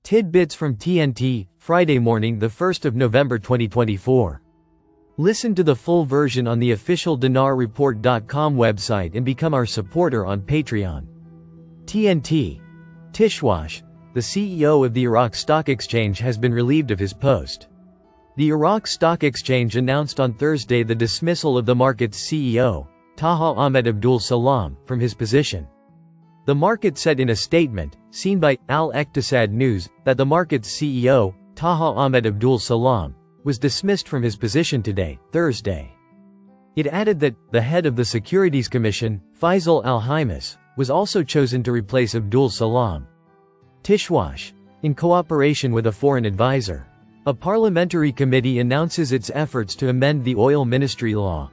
Tidbits from TNT, Friday morning, the 1st of November 2024. Listen to the full version on the official dinarreport.com website and become our supporter on Patreon. TNT. Tishwash, the CEO of the Iraq Stock Exchange, has been relieved of his post. The Iraq Stock Exchange announced on Thursday the dismissal of the market's CEO, Taha Ahmed Abdul Salam, from his position. The market said in a statement, seen by Al-Iqtisad News, that the market's CEO, Taha Ahmed Abdul Salam, was dismissed from his position today, Thursday. It added that the head of the Securities Commission, Faisal Al-Himas, was also chosen to replace Abdul Salam. Tishwash. In cooperation with a foreign advisor, a parliamentary committee announces its efforts to amend the Oil Ministry law.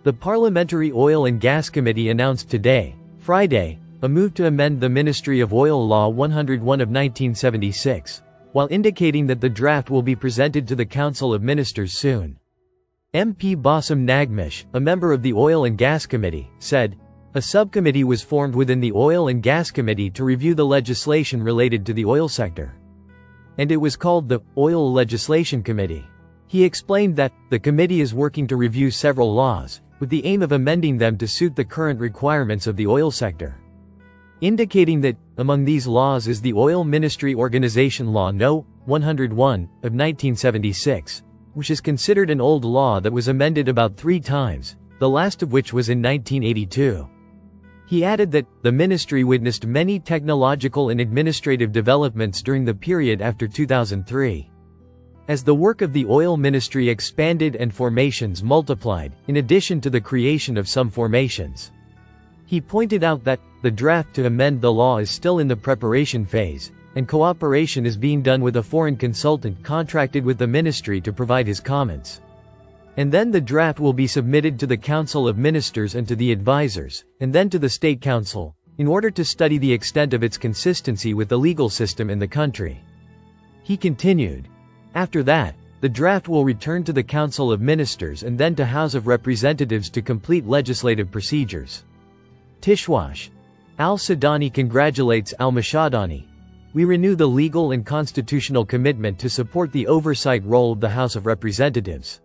The Parliamentary Oil and Gas Committee announced today, Friday, a move to amend the Ministry of Oil Law 101 of 1976, while indicating that the draft will be presented to the Council of Ministers soon. MP Bassem Nagmish, a member of the Oil and Gas Committee, said, a subcommittee was formed within the Oil and Gas Committee to review the legislation related to the oil sector. And it was called the Oil Legislation Committee. He explained that the committee is working to review several laws, with the aim of amending them to suit the current requirements of the oil sector. Indicating that, among these laws is the Oil Ministry Organization Law No. 101, of 1976, which is considered an old law that was amended about 3 times, the last of which was in 1982. He added that, the ministry witnessed many technological and administrative developments during the period after 2003. As the work of the oil ministry expanded and formations multiplied, in addition to the creation of some formations. He pointed out that, the draft to amend the law is still in the preparation phase, and cooperation is being done with a foreign consultant contracted with the ministry to provide his comments. And then the draft will be submitted to the Council of Ministers and to the advisors, and then to the State Council, in order to study the extent of its consistency with the legal system in the country. He continued. After that, the draft will return to the Council of Ministers and then to House of Representatives to complete legislative procedures. Tishwash. Al-Sudani congratulates Al-Mashadani. We renew the legal and constitutional commitment to support the oversight role of the House of Representatives.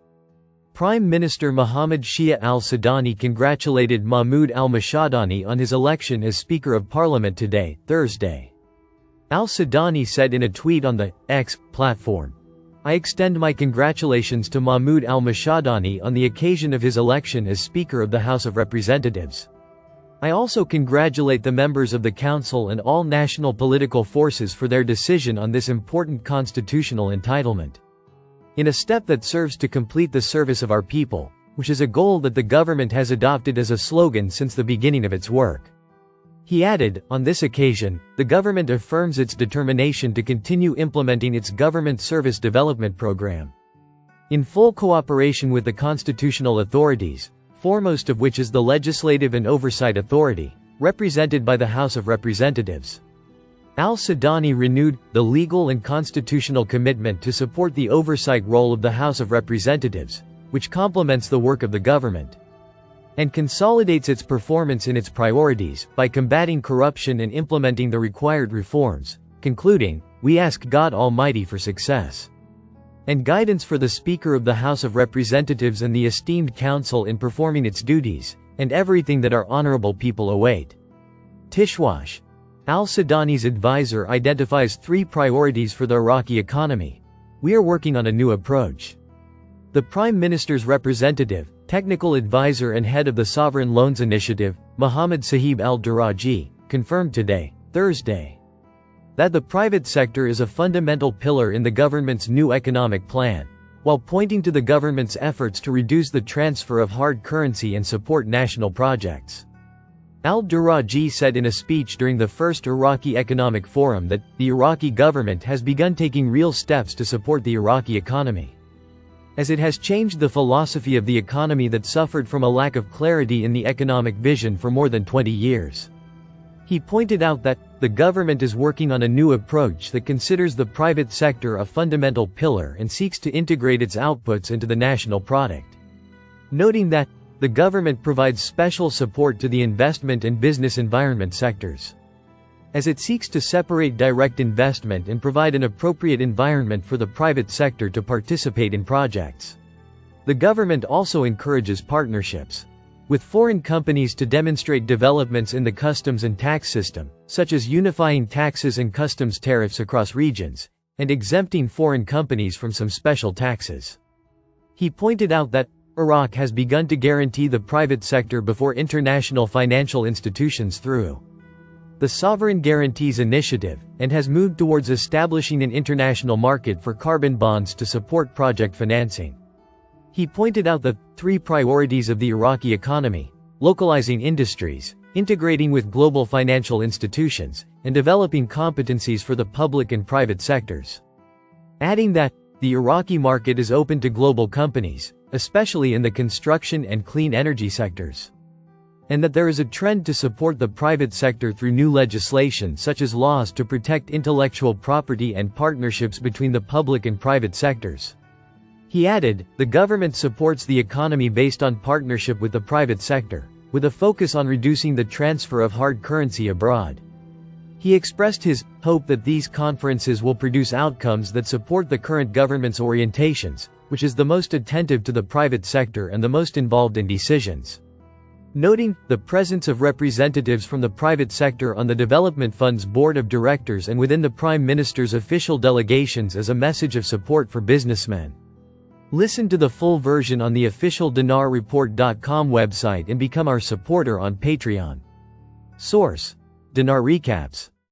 Prime Minister Mohammed Shia al-Sudani congratulated Mahmoud al-Mashadani on his election as Speaker of Parliament today, Thursday. Al-Sudani said in a tweet on the X platform, I extend my congratulations to Mahmoud al-Mashadani on the occasion of his election as Speaker of the House of Representatives. I also congratulate the members of the Council and all national political forces for their decision on this important constitutional entitlement. In a step that serves to complete the service of our people, which is a goal that the government has adopted as a slogan since the beginning of its work. He added, on this occasion, the government affirms its determination to continue implementing its government service development program. In full cooperation with the constitutional authorities, foremost of which is the Legislative and Oversight Authority, represented by the House of Representatives. Al-Sudani renewed the legal and constitutional commitment to support the oversight role of the House of Representatives, which complements the work of the government and consolidates its performance in its priorities by combating corruption and implementing the required reforms, concluding, we ask God Almighty for success and guidance for the Speaker of the House of Representatives and the esteemed Council in performing its duties, and everything that our honorable people await. Tishwash. Al-Sudani's advisor identifies 3 priorities for the Iraqi economy. We are working on a new approach. The Prime Minister's representative, technical advisor and head of the Sovereign Loans Initiative, Mohammed Sahib al-Duraji, confirmed today, Thursday, that the private sector is a fundamental pillar in the government's new economic plan, while pointing to the government's efforts to reduce the transfer of hard currency and support national projects. Al-Duraji said in a speech during the first Iraqi Economic Forum that the Iraqi government has begun taking real steps to support the Iraqi economy, as it has changed the philosophy of the economy that suffered from a lack of clarity in the economic vision for more than 20 years. He pointed out that, the government is working on a new approach that considers the private sector a fundamental pillar and seeks to integrate its outputs into the national product. Noting that, the government provides special support to the investment and business environment sectors. as it seeks to separate direct investment and provide an appropriate environment for the private sector to participate in projects. The government also encourages partnerships with foreign companies to demonstrate developments in the customs and tax system, such as unifying taxes and customs tariffs across regions, and exempting foreign companies from some special taxes. He pointed out that Iraq has begun to guarantee the private sector before international financial institutions through the Sovereign Guarantees Initiative, and has moved towards establishing an international market for carbon bonds to support project financing. He pointed out the 3 priorities of the Iraqi economy: localizing industries, integrating with global financial institutions, and developing competencies for the public and private sectors. Adding that, the Iraqi market is open to global companies, especially in the construction and clean energy sectors, and that there is a trend to support the private sector through new legislation such as laws to protect intellectual property and partnerships between the public and private sectors. He added, the government supports the economy based on partnership with the private sector, with a focus on reducing the transfer of hard currency abroad. He expressed his hope that these conferences will produce outcomes that support the current government's orientations, which is the most attentive to the private sector and the most involved in decisions. Noting the presence of representatives from the private sector on the Development Fund's board of directors and within the Prime Minister's official delegations as a message of support for businessmen. Listen to the full version on the official dinarreport.com website and become our supporter on Patreon. Source: Dinar Recaps.